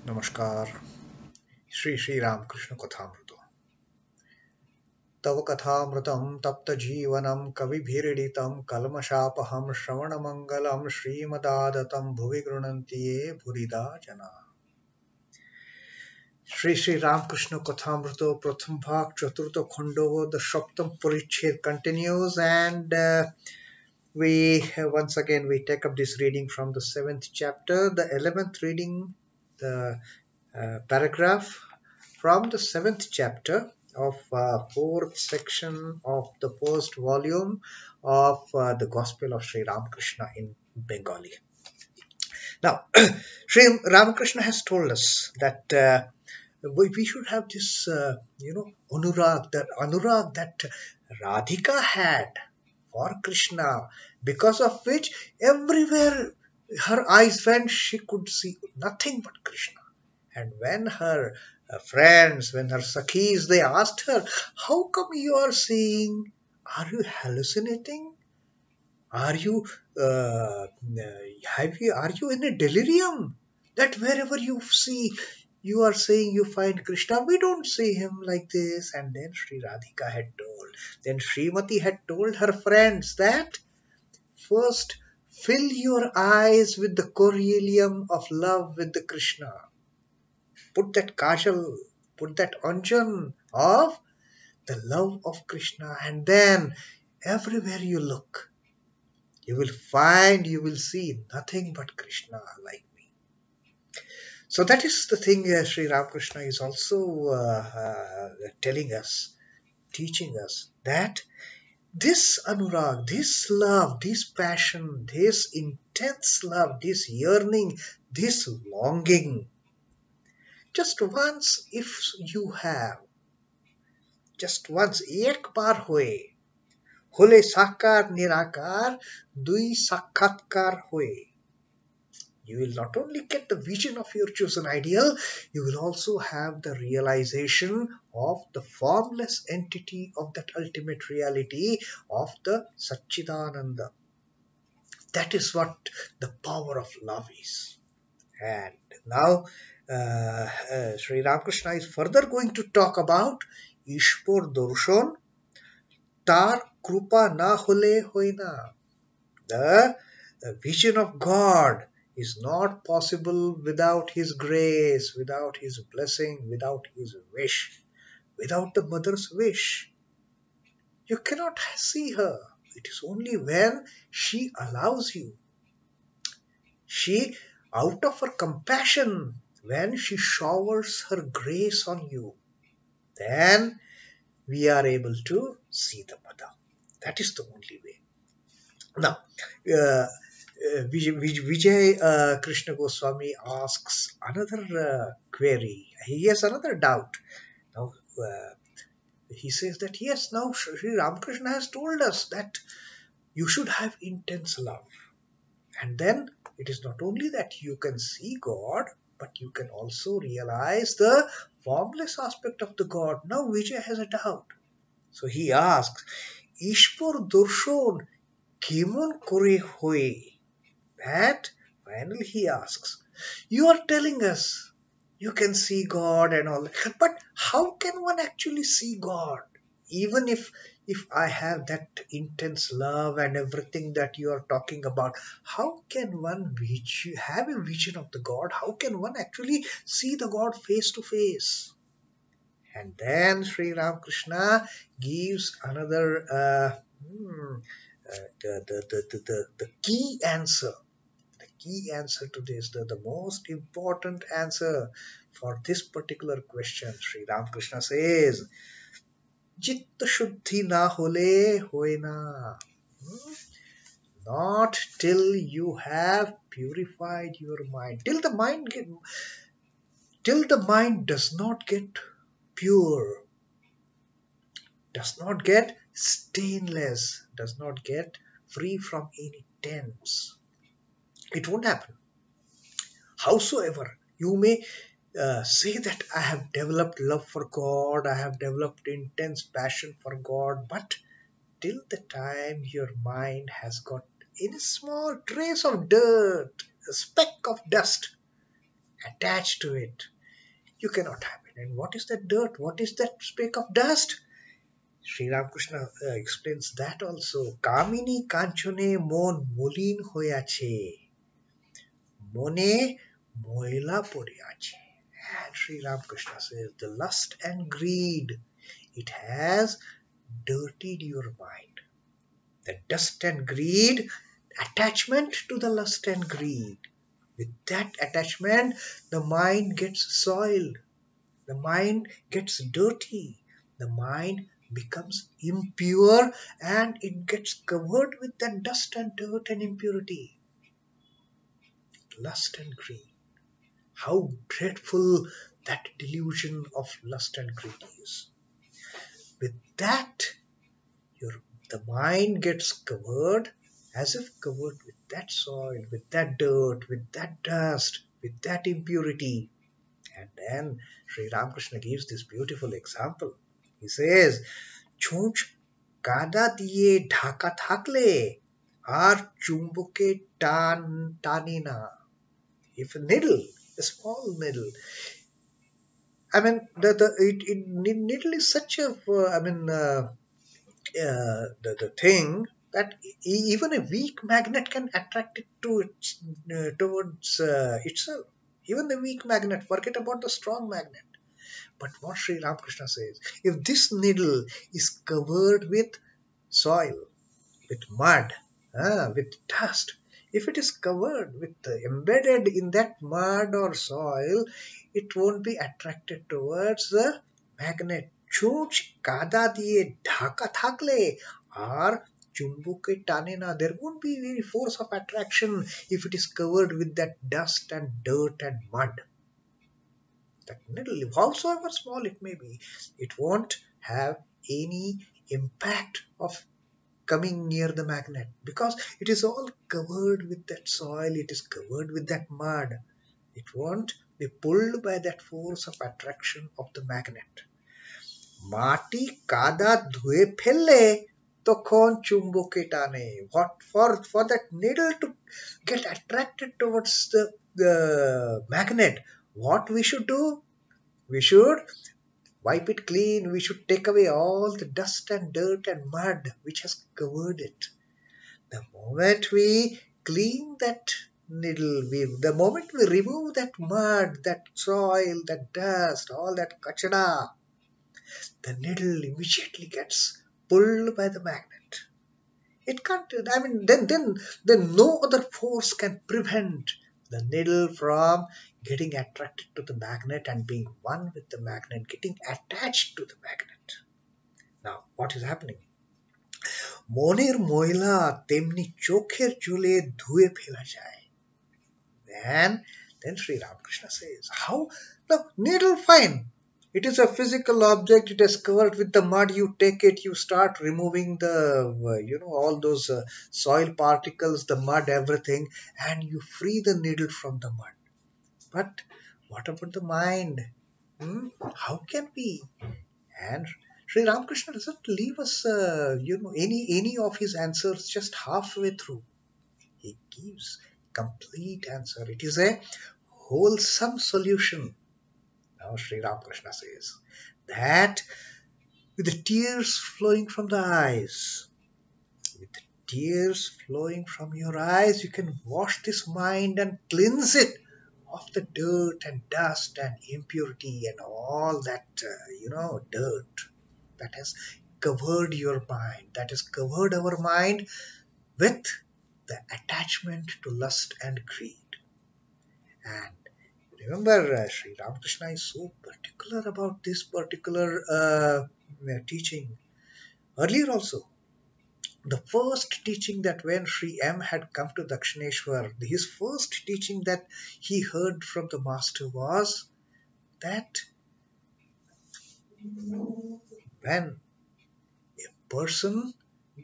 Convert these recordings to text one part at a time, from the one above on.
नमस्कार। Shri Ramakrishna Kathamrita. तव कथामृतं तप्तजीवनं कविभिरीडितं कल्मषापहं श्रवणमङ्गलं श्रीमदादतं भुवि गृह्णन्ति ये भुरिदा जनाः। Sri Ramakrishna Kathamrita Pratham Bhag Chaturtha Khando, the Shaptam Parichhed continues, and once again we take up this reading from the 7th chapter, the 11th reading, the paragraph from the 7th chapter of 4th section of the first volume of the Gospel of Sri Ramakrishna in Bengali. Now, Sri Ramakrishna has told us that we should have this, anurag that Radhika had for Krishna, because of which everywhere her eyes went, she could see nothing but Krishna. And when her friends, when her sakhis, they asked her, "How come you are seeing? Are you hallucinating? Are you, are you in a delirium? That wherever you see, you are saying you find Krishna. We don't see him like this." And then Sri Radhika had told, then Srimati had told her friends that first fill your eyes with the correlium of love with the Krishna. Put that kajal, put that anjan of the love of Krishna, and then everywhere you look, you will see nothing but Krishna like me. So that is the thing Sri Ramakrishna is also telling us, teaching us, that this anurag, this love, this passion, this intense love, this yearning, this longing, just once if you have, just once, एक बार होए, होले साकार निराकार, दुई साक्षात्कार होए. You will not only get the vision of your chosen ideal, you will also have the realization of the formless entity of that ultimate reality of the Satchidananda. That is what the power of love is. And now Sri Ramakrishna is further going to talk about Ishpor Darshan Tar Krupa Na Hole Hoina. The vision of God is not possible without His grace, without His blessing, without His wish, without the mother's wish. You cannot see her. It is only when she allows you. She, out of her compassion, when she showers her grace on you, then we are able to see the mother. That is the only way. Now, Vijay Krishna Goswami asks another query. He has another doubt. Now, he says that yes, now Sri Ramakrishna has told us that you should have intense love. And then it is not only that you can see God, but you can also realize the formless aspect of the God. Now Vijay has a doubt. So he asks, Ishpor Darshan Kemon Kore Hoy? That finally he asks, you are telling us you can see God and all, but how can one actually see God? Even if I have that intense love and everything that you are talking about, how can one have a vision of the God? How can one actually see the God face to face? And then Sri Ramakrishna gives another the key answer. The key answer to this, the most important answer for this particular question. Sri Ramakrishna says, Chitta Shuddhi na hole hoy na. Not till you have purified your mind. Till the mind does not get pure, does not get stainless, does not get free from any taints, it won't happen. Howsoever you may say that I have developed love for God, I have developed intense passion for God, but till the time your mind has got any small trace of dirt, a speck of dust, attached to it. You cannot have it. And what is that dirt? What is that speck of dust? Sri Ramakrishna explains that also. Kamini kanchone mon mulin hoyache. Mone moila poriache. And Sri Ramakrishna says the lust and greed, it has dirtied your mind. The dust and greed, attachment to the lust and greed. With that attachment, the mind gets soiled. The mind gets dirty. The mind becomes impure and it gets covered with that dust and dirt and impurity. Lust and greed. How dreadful that delusion of lust and greed is. With that, your the mind gets covered, as if covered with that soil, with that dirt, with that dust, with that impurity. And then Sri Ramakrishna gives this beautiful example. He says, Chunch kada diye dhaka thakle ar chumbuke tanina. If a needle, a small needle, I mean, needle is such a, the thing that even a weak magnet can attract it to towards itself. Even the weak magnet, forget about the strong magnet. But what Sri Ramakrishna says, if this needle is covered with soil, with mud, with dust, if it is covered with embedded in that mud or soil, it won't be attracted towards the magnet. Chunch kada diye dhaka thakle or chumbuke tanena. There won't be any force of attraction if it is covered with that dust and dirt and mud. That needle, howsoever small it may be, it won't have any impact of coming near the magnet because it is all covered with that soil, it is covered with that mud. It won't be pulled by that force of attraction of the magnet. Mati kada dhue phelle তখন চুম্বকে টানে. What for that needle to get attracted towards the magnet, what we should do? We should wipe it clean. We should take away all the dust and dirt and mud which has covered it. The moment we clean that needle, the moment we remove that mud, that soil, that dust, all that kachada, the needle immediately gets pulled by the magnet. It can't, I mean, then no other force can prevent the needle from getting attracted to the magnet and being one with the magnet, getting attached to the magnet. Now, what is happening? মনের ময়লা তেমনি চোখের জলে ধুয়ে ফেলা যায়. Then Sri Ramakrishna says, how the needle, fine. It is a physical object. It is covered with the mud. You take it, you start removing the, all those soil particles, the mud, everything, and you free the needle from the mud. But what about the mind? How can we? And Sri Ramakrishna doesn't leave us, any of his answers just halfway through. He gives complete answer. It is a wholesome solution. Now Sri Ramakrishna says that with the tears flowing from the eyes, with the tears flowing from your eyes, you can wash this mind and cleanse it of the dirt and dust and impurity and all that, dirt that has covered your mind, that has covered our mind with the attachment to lust and greed. And remember, Sri Ramakrishna is so particular about this particular teaching. Earlier also, the first teaching that when Sri M had come to Dakshineshwar, his first teaching that he heard from the master was that when a person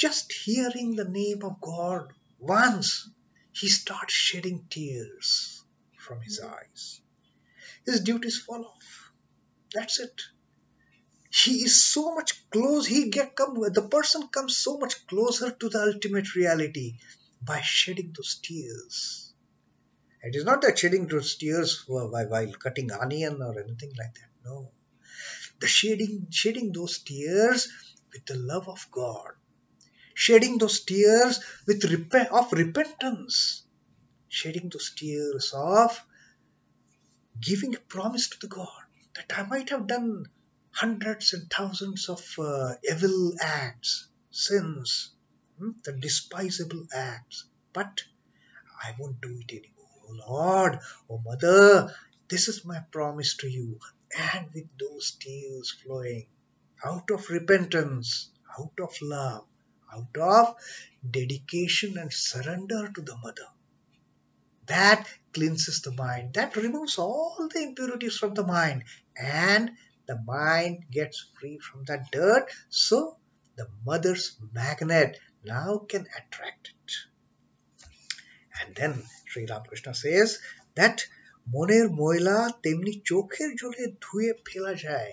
just hearing the name of God once, he starts shedding tears from his eyes. His duties fall off. That's it. He is so much close. The person comes so much closer to the ultimate reality by shedding those tears. It is not that shedding those tears while cutting onion or anything like that. No. The shedding those tears with the love of God. Shedding those tears of repentance. Shedding those tears of giving a promise to the God that I might have done hundreds and thousands of evil acts, sins, the despisable acts, but I won't do it anymore. Oh Lord, oh Mother, this is my promise to you. And with those tears flowing out of repentance, out of love, out of dedication and surrender to the Mother, that cleanses the mind, that removes all the impurities from the mind, and the mind gets free from that dirt, so the mother's magnet now can attract it. And then Sri Ramakrishna says that moner moila temni chokher jole dhue phela jay.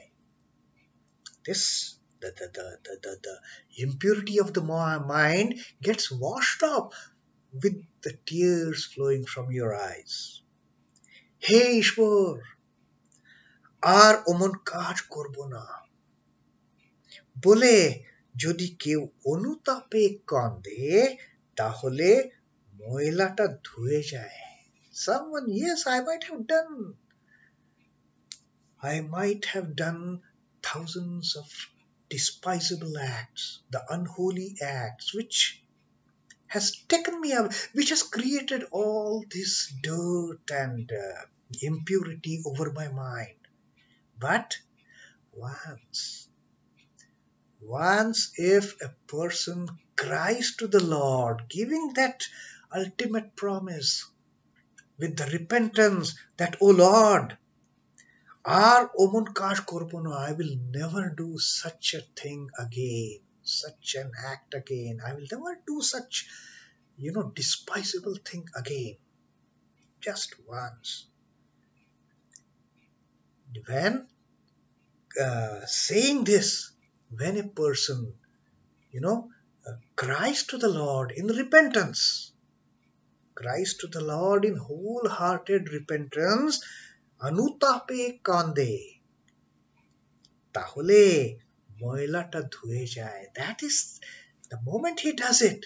This the impurity of the mind gets washed up with the tears flowing from your eyes. হে ঈশ্বর, আর অমন কাজ করব না বলে যদি কেউ অনুতাপে কাঁদে তাহলে ময়লাটা ধুয়ে যায়. Someone, yes, I might have done thousands of despisable acts, the unholy acts which has taken me up, which has created all this dirt and impurity over my mind. But once if a person cries to the Lord, giving that ultimate promise with the repentance that, oh Lord, আর অমন কাজ করব না, I will never do such a thing again, such an act again. I will never do such, despisable thing again. Just once. When saying this, when a person, cries to the Lord in repentance, cries to the Lord in wholehearted repentance, anutape kande, tahole moilata dhue jay. That is the moment he does it,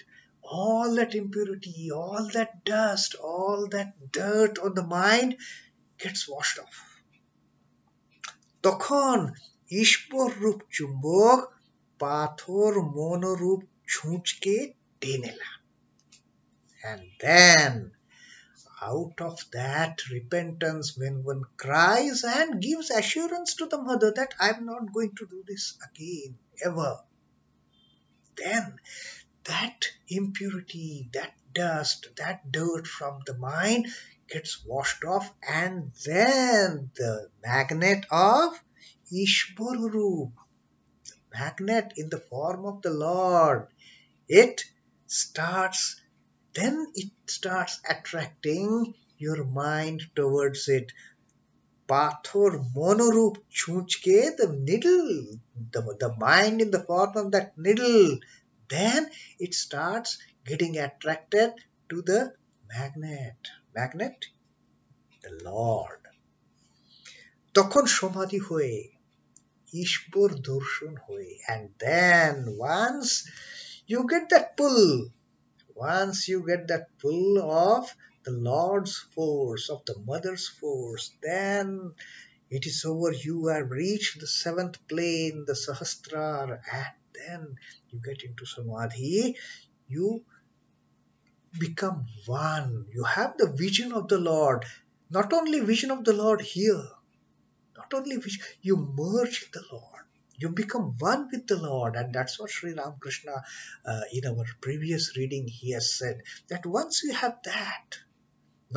all that impurity, all that dust, all that dirt on the mind gets washed off. তখন ঈশ্বর রূপ চুম্বক পাথর মনোরূপ ছুঁচকে টেনে না. And then out of that repentance, when one cries and gives assurance to the mother that I'm not going to do this again ever, then that impurity, that dust, that dirt from the mind gets washed off, and then the magnet of Ishwar Roop, magnet in the form of the Lord, it starts attracting your mind towards it. Pathor monorup chunchke, the needle, the mind in the form of that needle, then it starts getting attracted to the magnet, the Lord. তখন সমাধি হয়ে ঈশ্বর দর্শন হয়ে, and then once you get that pull of the Lord's force, of the mother's force, then it is over. You have reached the seventh plane, the Sahasrara, and then you get into Samadhi. You become one. You have the vision of the Lord. Not only vision of the Lord here, not only vision, you merge with the Lord. You become one with the Lord. And that's what Sri Ramakrishna, in our previous reading, he has said, that once you have that,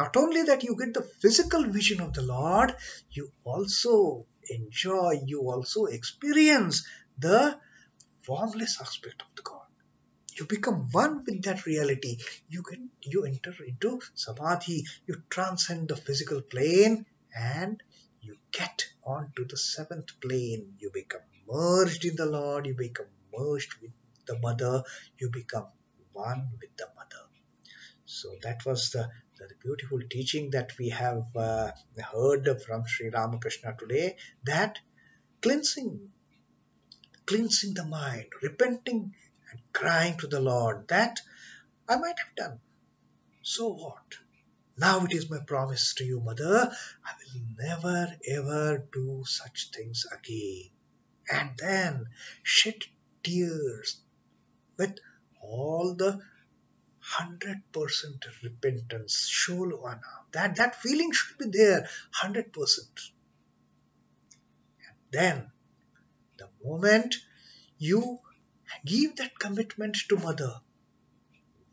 not only that you get the physical vision of the Lord, you also enjoy, you also experience the formless aspect of the God. You become one with that reality. You enter into Samadhi, you transcend the physical plane, and you get onto the seventh plane. You become merged in the Lord, you become merged with the Mother, you become one with the Mother. So that was the the beautiful teaching that we have heard from Sri Ramakrishna today, that cleansing, cleansing the mind, repenting and crying to the Lord, that I might have done. So what? Now it is my promise to you, Mother, I will never ever do such things again. And then shed tears with all the 100% repentance. Sholvana. That feeling should be there, 100%. Then, the moment you give that commitment to Mother,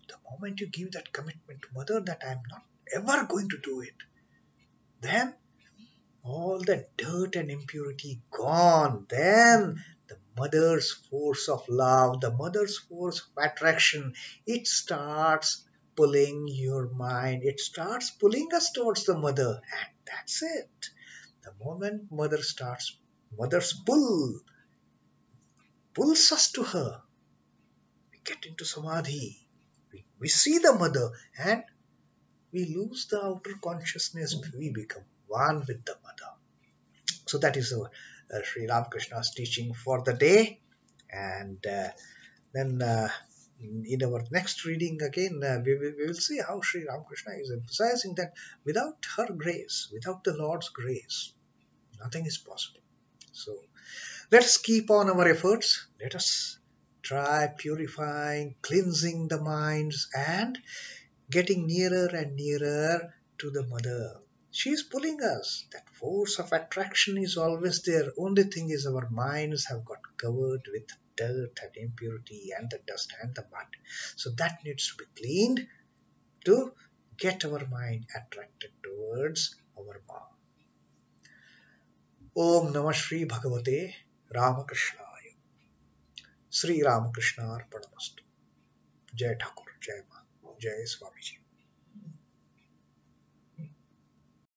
the moment you give that commitment to Mother that I am not ever going to do it, then all the dirt and impurity gone. Then the mother's force of love, the mother's force of attraction, it starts pulling your mind. It starts pulling us towards the mother. And that's it. The moment mother's pull pulls us to her. We get into samadhi. We see the mother and we lose the outer consciousness. We become one with the mother. So that is Sri Ramakrishna's teaching for the day. And then in our next reading again, we will see how Sri Ramakrishna is emphasizing that without her grace, without the Lord's grace, nothing is possible. So let us keep on our efforts. Let us try purifying, cleansing the minds, and getting nearer and nearer to the mother. She is pulling us. That force of attraction is always there. Only thing is our minds have got covered with dirt and impurity and the dust and the mud. So that needs to be cleaned to get our mind attracted towards our mom. Om Namah Shri Bhagavate Ramakrishnaaya. Sri Ramakrishna Arpanamastu. Jai Thakur, Jai Ma, Jai Swamiji.